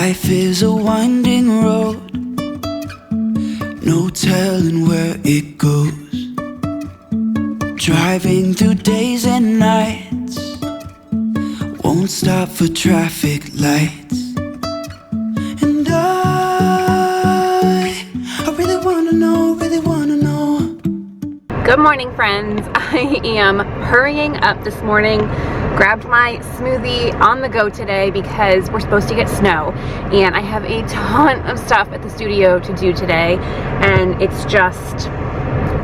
Life is a winding road, no telling where it goes. Driving through days and nights, won't stop for traffic lights. And I really wanna know, really wanna know. Good morning, friends. I am hurrying up this morning. Grabbed my smoothie on the go today because we're supposed to get snow, and I have a ton of stuff at the studio to do today, and it's just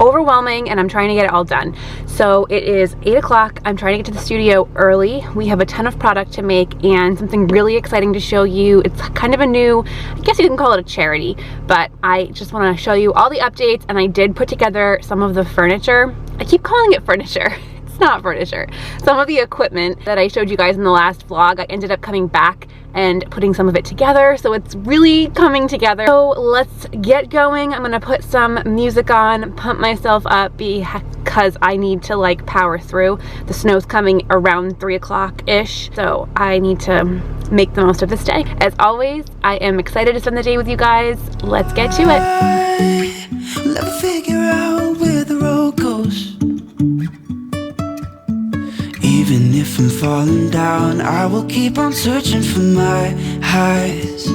overwhelming, and I'm trying to get it all done. So it is 8 o'clock. I'm trying to get to the studio early. We have a ton of product to make and something really exciting to show you. It's kind of a new, I guess you can call it a charity, but I just want to show you all the updates, and I did put together some of the furniture. I keep calling it furniture. It's not furniture. Some of the equipment that I showed you guys in the last vlog, I ended up coming back and putting some of it together, so it's really coming together. So let's get going. I'm gonna put some music on, pump myself up because I need to like power through. The snow's coming around 3 o'clock-ish, so I need to make the most of this day. As always, I am excited to spend the day with you guys. Let's get to it. Let me figure out where the road goes. Even if I'm falling down, I will keep on searching for my highs.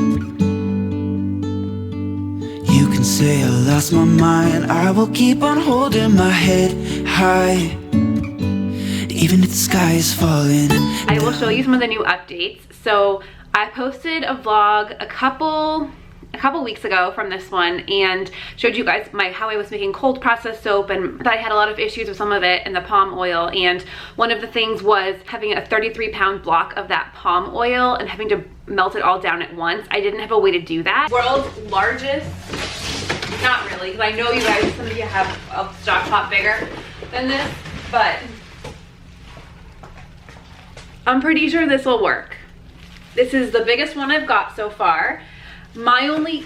You can say I lost my mind, I will keep on holding my head high, even if the sky is falling. I will show you some of the new updates. So I posted a vlog a couple weeks ago from this one and showed you guys how I was making cold processed soap, and that I had a lot of issues with some of it and the palm oil, and one of the things was having a 33-pound block of that palm oil and having to melt it all down at once. I didn't have a way to do that. World's largest, not really, because I know you guys, some of you have a stock pot bigger than this, but I'm pretty sure this will work. This is the biggest one I've got so far. My only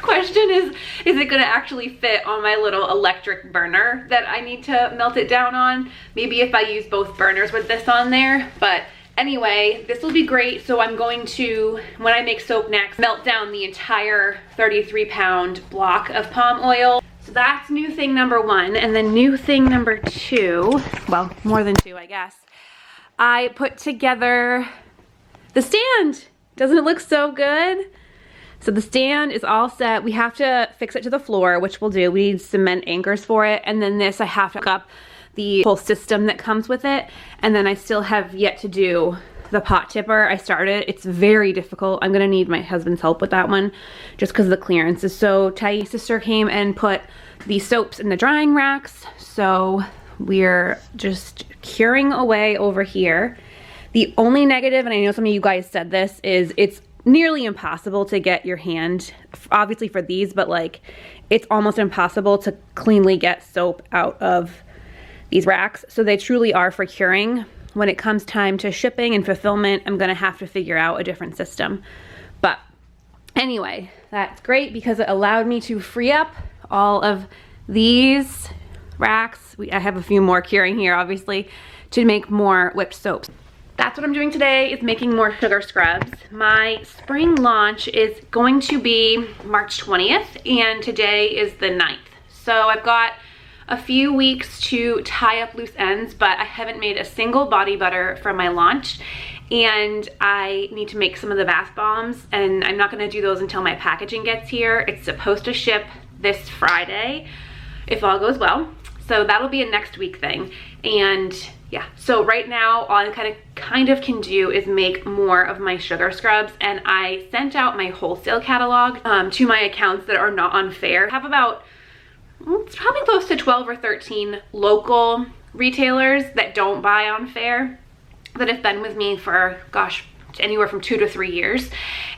question is it gonna actually fit on my little electric burner that I need to melt it down on? Maybe if I use both burners with this on there, but anyway, this will be great. So I'm going to, when I make soap next, melt down the entire 33-pound block of palm oil. So that's new thing number one. And then new thing number two, well, more than two, I guess. I put together the stand. Doesn't it look so good? So the stand is all set. We have to fix it to the floor, which we'll do. We need cement anchors for it. And then this, I have to hook up the whole system that comes with it. And then I still have yet to do the pot tipper. I started, it's very difficult. I'm gonna need my husband's help with that one just because the clearance is so tight. Sister came and put the soaps in the drying racks. So we're just curing away over here. The only negative, and I know some of you guys said this, is it's nearly impossible to get your hand, obviously for these, but like it's almost impossible to cleanly get soap out of these racks. So they truly are for curing. When it comes time to shipping and fulfillment, I'm gonna have to figure out a different system. But anyway, that's great because it allowed me to free up all of these racks. I have a few more curing here, obviously, to make more whipped soaps. That's what I'm doing today, is making more sugar scrubs. My spring launch is going to be March 20th, and today is the 9th. So I've got a few weeks to tie up loose ends, but I haven't made a single body butter for my launch, and I need to make some of the bath bombs, and I'm not gonna do those until my packaging gets here. It's supposed to ship this Friday, if all goes well. So that'll be a next week thing. And yeah, so right now all I kind of can do is make more of my sugar scrubs, and I sent out my wholesale catalog to my accounts that are not on Fair. I have about, it's probably close to 12 or 13 local retailers that don't buy on Fair that have been with me for, gosh, anywhere from 2 to 3 years.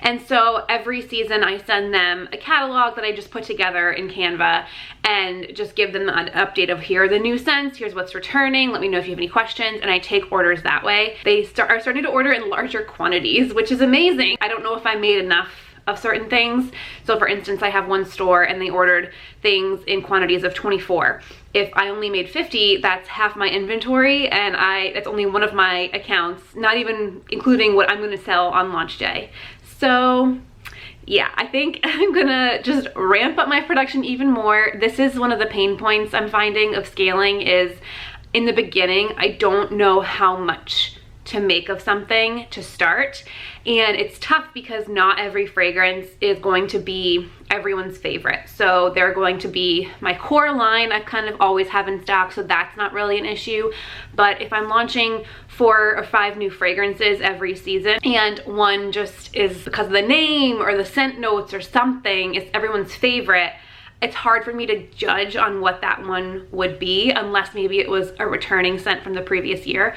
And so every season I send them a catalog that I just put together in Canva and just give them an update of here are the new scents, here's what's returning, let me know if you have any questions, and I take orders that way. They are starting to order in larger quantities, which is amazing. I don't know if I made enough of certain things. So for instance, I have one store and they ordered things in quantities of 24. If I only made 50, that's half my inventory, and that's only one of my accounts, not even including what I'm going to sell on launch day. So yeah, I think I'm gonna just ramp up my production even more. This is one of the pain points I'm finding of scaling is in the beginning, I don't know how much to make of something to start. And it's tough because not every fragrance is going to be everyone's favorite. So they're going to be my core line I kind of always have in stock, so that's not really an issue. But if I'm launching 4 or 5 new fragrances every season and one just is because of the name or the scent notes or something, it's everyone's favorite, it's hard for me to judge on what that one would be unless maybe it was a returning scent from the previous year.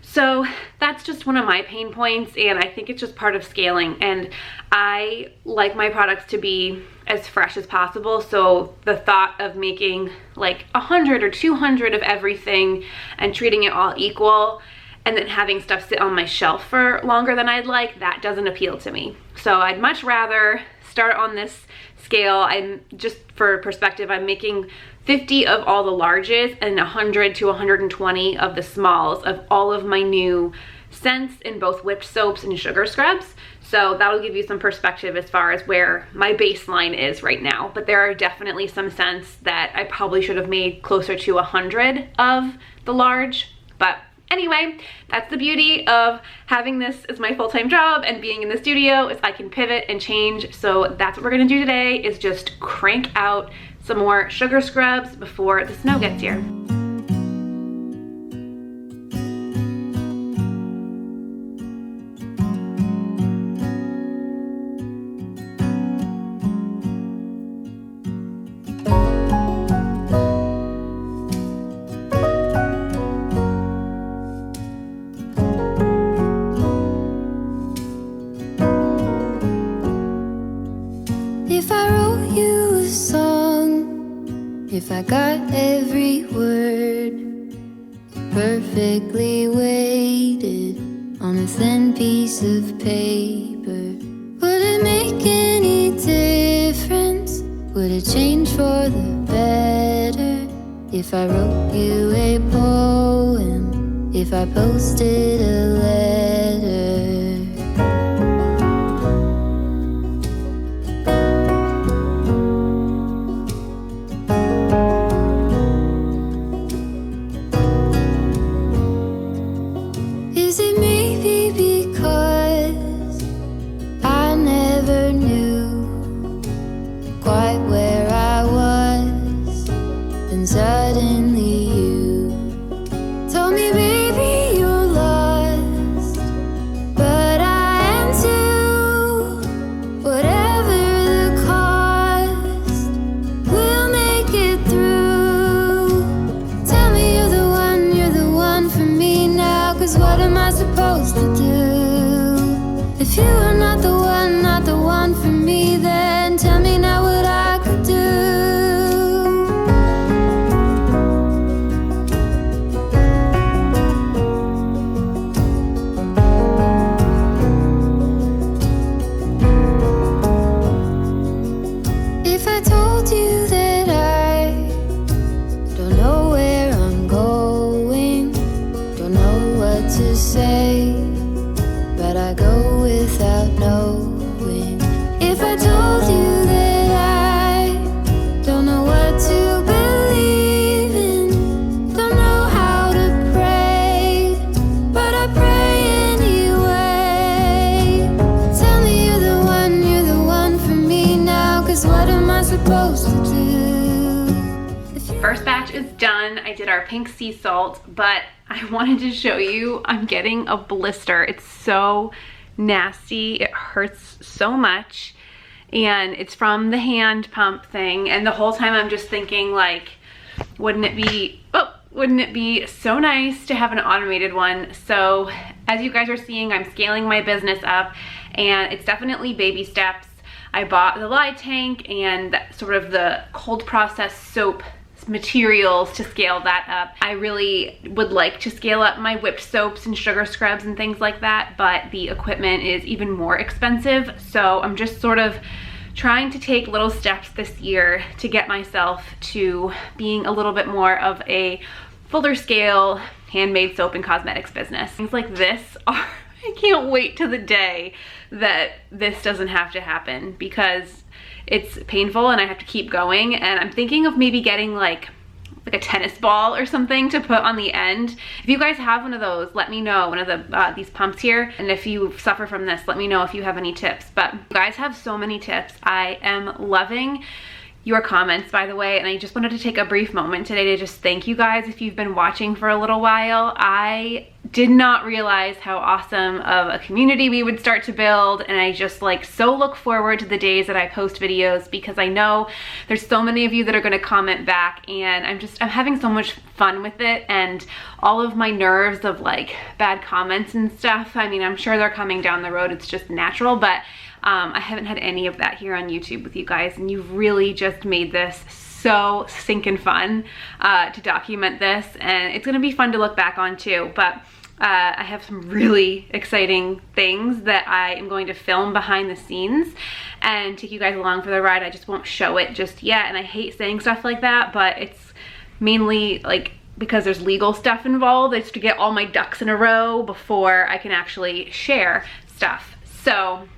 So that's just one of my pain points, and I think it's just part of scaling. And I like my products to be as fresh as possible, so the thought of making like 100 or 200 of everything and treating it all equal and then having stuff sit on my shelf for longer than I'd like, that doesn't appeal to me. So I'd much rather start on this scale. I'm just, for perspective, I'm making 50 of all the larges and 100 to 120 of the smalls of all of my new scents in both whipped soaps and sugar scrubs. So that'll give you some perspective as far as where my baseline is right now. But there are definitely some scents that I probably should have made closer to 100 of the large. But anyway, that's the beauty of having this as my full-time job and being in the studio, is I can pivot and change. So that's what we're gonna do today, is just crank out some more sugar scrubs before the snow gets here. If I wrote you a song, if I got every word perfectly weighted on a thin piece of paper, would it make any difference? Would it change for the better? If I wrote you a poem, if I posted a letter? Is it maybe because I never knew quite where I was, then suddenly you told me, baby, you're lost, but I am too. Whatever the cost, we'll make it through. Tell me you're the one for me now, 'cause what am I supposed to do? If you are not the one for me, then tell me now what I could do. If I told you that I don't know where I'm going, don't know what to say, but I go without knowing. If I told you that I don't know what to believe in, don't know how to pray, but I pray anyway. Tell me you're the one for me now, 'cause what am I supposed to do? First batch is done. I did our pink sea salt, but I wanted to show you I'm getting a blister. It's so nasty. It hurts so much. And it's from the hand pump thing. And the whole time I'm just thinking, like, wouldn't it be so nice to have an automated one? So as you guys are seeing, I'm scaling my business up, and it's definitely baby steps. I bought the lye tank and sort of the cold process soap materials to scale that up. I really would like to scale up my whipped soaps and sugar scrubs and things like that, but the equipment is even more expensive. So I'm just sort of trying to take little steps this year to get myself to being a little bit more of a fuller scale handmade soap and cosmetics business. Things like this are I can't wait to the day that this doesn't have to happen because it's painful and I have to keep going. And I'm thinking of maybe getting like a tennis ball or something to put on the end. If you guys have one of those, let me know, one of the these pumps here. And if you suffer from this, let me know if you have any tips. But you guys have so many tips. I am loving your comments, by the way, and I just wanted to take a brief moment today to just thank you guys if you've been watching for a little while. I did not realize how awesome of a community we would start to build, and I just like so look forward to the days that I post videos because I know there's so many of you that are going to comment back, and I'm having so much fun with it. And all of my nerves of like bad comments and stuff, I mean, I'm sure they're coming down the road, it's just natural, but I haven't had any of that here on YouTube with you guys, and you've really just made this so stinking fun to document this, and it's gonna be fun to look back on too. But I have some really exciting things that I am going to film behind the scenes and take you guys along for the ride. I just won't show it just yet, and I hate saying stuff like that, but it's mainly like because there's legal stuff involved. It's to get all my ducks in a row before I can actually share stuff. So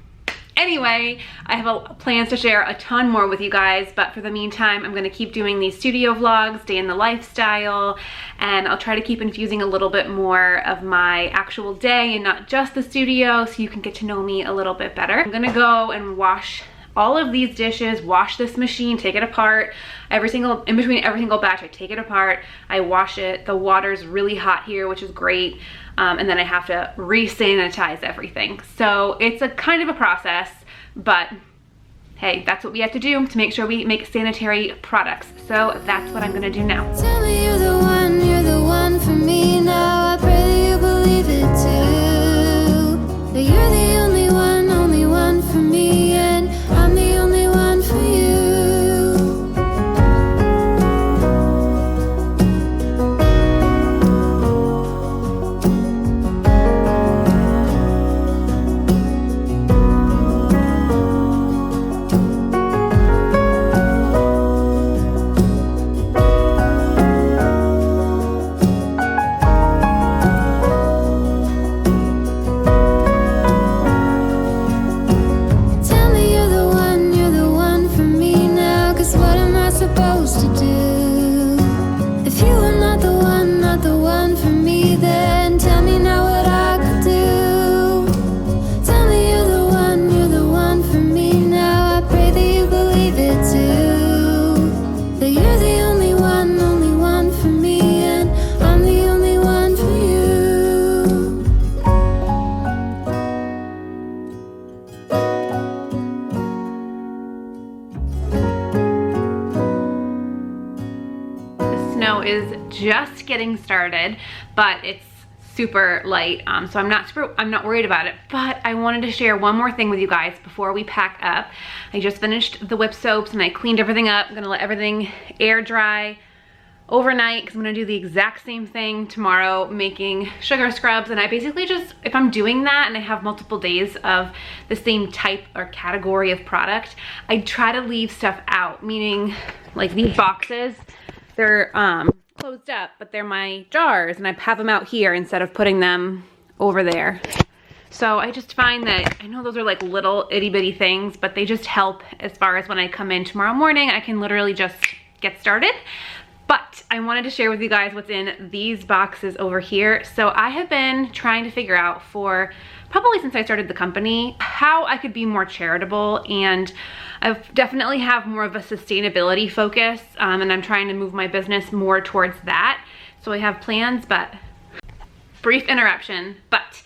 anyway, I have plans to share a ton more with you guys, but for the meantime, I'm going to keep doing these studio vlogs, day in the lifestyle, and I'll try to keep infusing a little bit more of my actual day and not just the studio, so you can get to know me a little bit better. I'm going to go and wash all of these dishes, wash this machine, take it apart. In between every single batch, I take it apart, I wash it. The water's really hot here, which is great. And then I have to re-sanitize everything. So it's a kind of a process, but hey, that's what we have to do to make sure we make sanitary products. So that's what I'm gonna do now. Tell me you're the one for me now. I pray that you believe it too. That you're the only one for me, and I'm the only one for you. Is just getting started, but it's super light, so I'm not worried about it. But I wanted to share one more thing with you guys before we pack up. I just finished the whip soaps and I cleaned everything up. I'm gonna let everything air dry overnight because I'm gonna do the exact same thing tomorrow, making sugar scrubs. And I basically just, if I'm doing that and I have multiple days of the same type or category of product, I try to leave stuff out, meaning like these boxes, they're closed up, but they're my jars, and I have them out here instead of putting them over there. So I just find that, I know those are like little itty bitty things, but they just help as far as when I come in tomorrow morning, I can literally just get started. But I wanted to share with you guys what's in these boxes over here. So I have been trying to figure out for probably since I started the company how I could be more charitable, and I definitely have more of a sustainability focus, and I'm trying to move my business more towards that. So I have plans, but brief interruption. But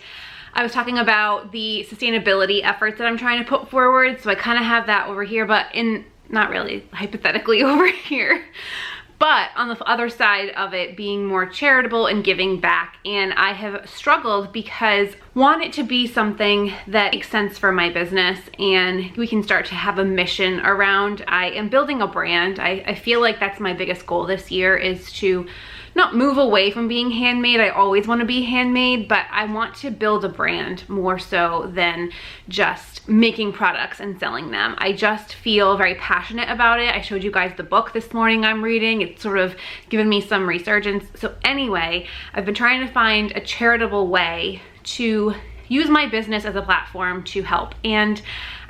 I was talking about the sustainability efforts that I'm trying to put forward. So I kind of have that over here, but not really hypothetically over here. But on the other side of it, being more charitable and giving back. And I have struggled because I want it to be something that makes sense for my business and we can start to have a mission around. I am building a brand. I feel like that's my biggest goal this year, is to not move away from being handmade. I always want to be handmade, but I want to build a brand more so than just making products and selling them. I just feel very passionate about it. I showed you guys the book this morning I'm reading. It's sort of given me some resurgence. So anyway, I've been trying to find a charitable way to use my business as a platform to help. And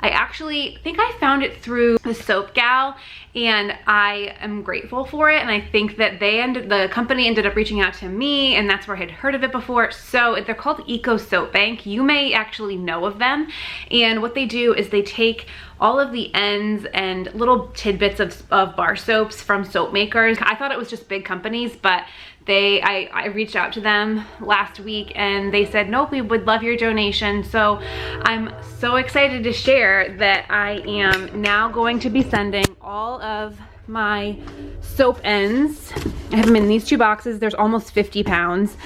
I actually think I found it through the Soap Gal, and I am grateful for it. And I think that the company ended up reaching out to me, and that's where I had heard of it before. So they're called Eco Soap Bank. You may actually know of them. And what they do is they take all of the ends and little tidbits of bar soaps from soap makers. I thought it was just big companies, but I reached out to them last week and they said, nope, we would love your donation. So I'm so excited to share that I am now going to be sending all of my soap ends. I have them in these 2 boxes. There's almost 50 pounds.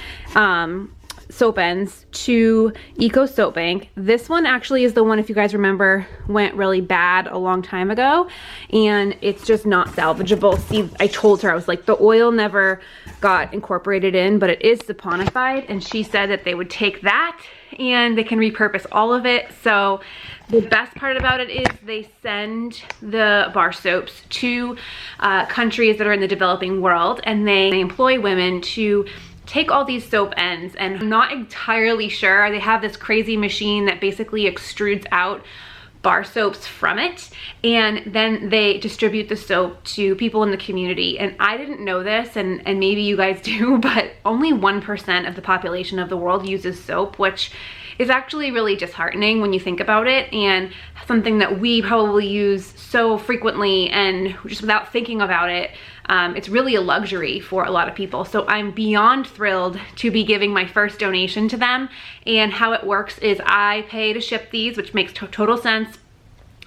Soap ends to Eco Soap Bank. This one actually is the one, if you guys remember, went really bad a long time ago, and it's just not salvageable. See, I told her, I was like, the oil never got incorporated in, but it is saponified, and she said that they would take that and they can repurpose all of it. So the best part about it is they send the bar soaps to countries that are in the developing world, and they employ women to take all these soap ends, and I'm not entirely sure. They have this crazy machine that basically extrudes out bar soaps from it, and then they distribute the soap to people in the community. And I didn't know this, and maybe you guys do, but only 1% of the population of the world uses soap, which is actually really disheartening when you think about it, and something that we probably use so frequently and just without thinking about it. It's really a luxury for a lot of people. So I'm beyond thrilled to be giving my first donation to them. And how it works is I pay to ship these, which makes total sense.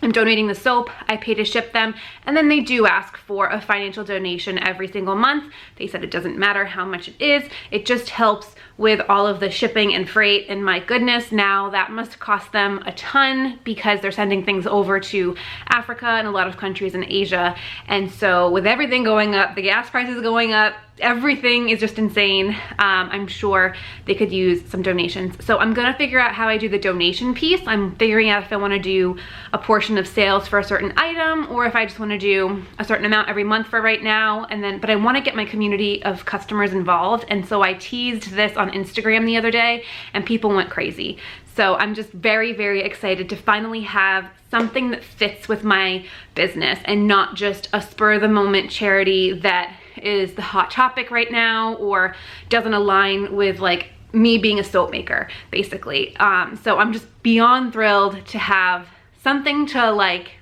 I'm donating the soap, I pay to ship them, and then they do ask for a financial donation every single month. They said it doesn't matter how much it is, it just helps with all of the shipping and freight. And my goodness, now that must cost them a ton because they're sending things over to Africa and a lot of countries in Asia. And so with everything going up, the gas prices going up, everything is just insane. I'm sure they could use some donations. So I'm gonna figure out how I do the donation piece. I'm figuring out if I wanna do a portion of sales for a certain item, or if I just wanna do a certain amount every month for right now. And then, but I wanna get my community of customers involved. And so I teased this on Instagram the other day and people went crazy. So I'm just very, very excited to finally have something that fits with my business and not just a spur of the moment charity that is the hot topic right now or doesn't align with like me being a soap maker, basically. So I'm just beyond thrilled to have something to like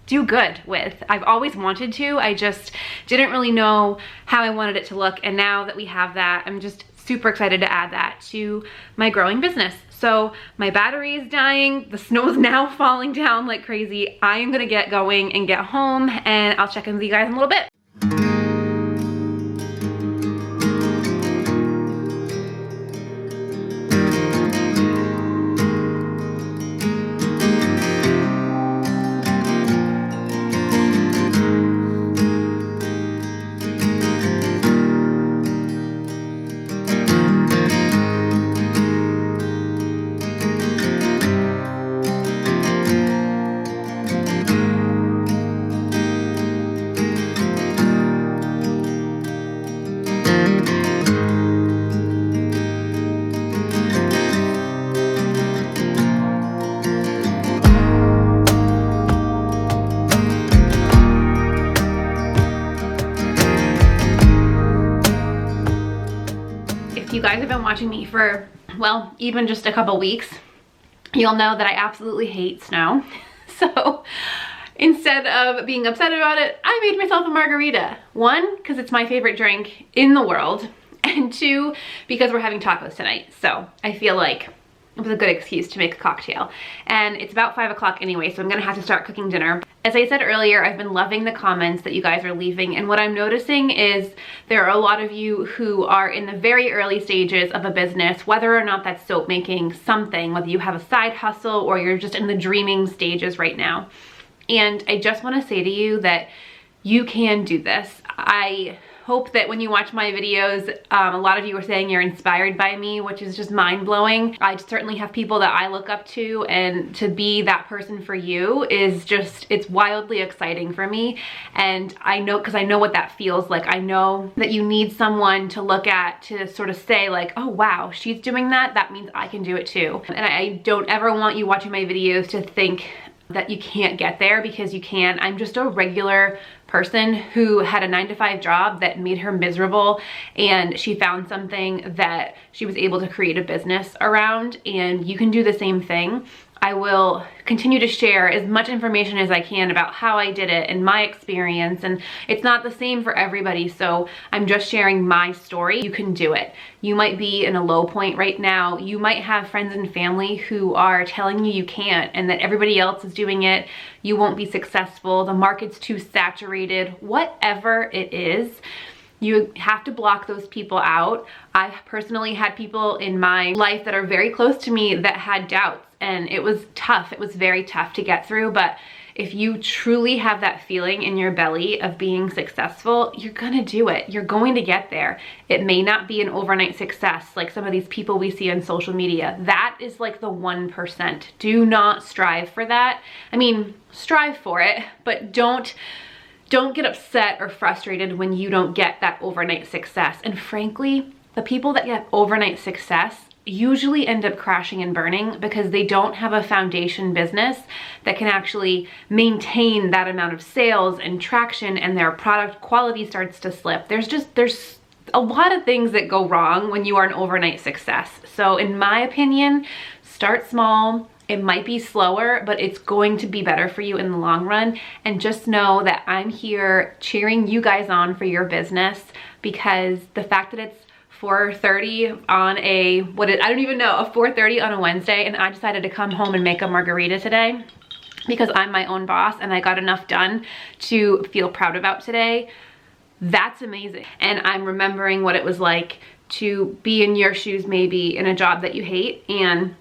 do good with. I've always wanted to, I just didn't really know how I wanted it to look. And now that we have that, I'm just super excited to add that to my growing business. So my battery is dying, the snow is now falling down like crazy. I am gonna get going and get home, and I'll check in with you guys in a little bit. You guys have been watching me for, well, even just a couple weeks, you'll know that I absolutely hate snow. So instead of being upset about it, I made myself a margarita. 1, because it's my favorite drink in the world, and 2, because we're having tacos tonight. So I feel like it was a good excuse to make a cocktail. And it's about 5 o'clock anyway, so I'm gonna have to start cooking dinner. As I said earlier, I've been loving the comments that you guys are leaving, and what I'm noticing is there are a lot of you who are in the very early stages of a business, whether or not that's soap making, something, whether you have a side hustle or you're just in the dreaming stages right now. And I just wanna say to you that you can do this. I hope that when you watch my videos, a lot of you are saying you're inspired by me, which is just mind-blowing. I certainly have people that I look up to, and to be that person for you is just, it's wildly exciting for me. And I know, because I know what that feels like. I know that you need someone to look at to sort of say like, oh wow, she's doing that. That means I can do it too. And I don't ever want you watching my videos to think that you can't get there, because you can. I'm just a regular person who had a 9-to-5 job that made her miserable, and she found something that she was able to create a business around, and you can do the same thing. I will continue to share as much information as I can about how I did it and my experience, and it's not the same for everybody, so I'm just sharing my story. You can do it. You might be in a low point right now. You might have friends and family who are telling you you can't, and that everybody else is doing it. You won't be successful. The market's too saturated. Whatever it is, you have to block those people out. I personally had people in my life that are very close to me that had doubts, and it was tough. It was very tough to get through, but if you truly have that feeling in your belly of being successful, you're gonna do it. You're going to get there. It may not be an overnight success like some of these people we see on social media. That is like the 1%. Do not strive for that. I mean, strive for it, but don't get upset or frustrated when you don't get that overnight success. And frankly, the people that get overnight success usually end up crashing and burning because they don't have a foundation business that can actually maintain that amount of sales and traction, and their product quality starts to slip. There's a lot of things that go wrong when you are an overnight success. So in my opinion, start small. It might be slower, but it's going to be better for you in the long run. And just know that I'm here cheering you guys on for your business, because the fact that it's 4:30 on a, I don't even know, a 4:30 on a Wednesday, and I decided to come home and make a margarita today because I'm my own boss and I got enough done to feel proud about today. That's amazing. And I'm remembering what it was like to be in your shoes, maybe in a job that you hate and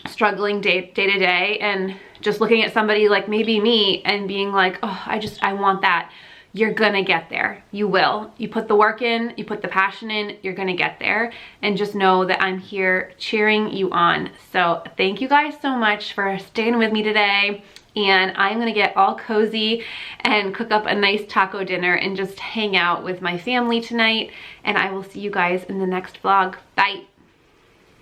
struggling day to day, and just looking at somebody like maybe me and being like, oh, I want that. You're gonna get there. You will. You put the work in, you put the passion in, you're gonna get there. And just know that I'm here cheering you on. So thank you guys so much for staying with me today. And I'm gonna get all cozy and cook up a nice taco dinner and just hang out with my family tonight. And I will see you guys in the next vlog. Bye.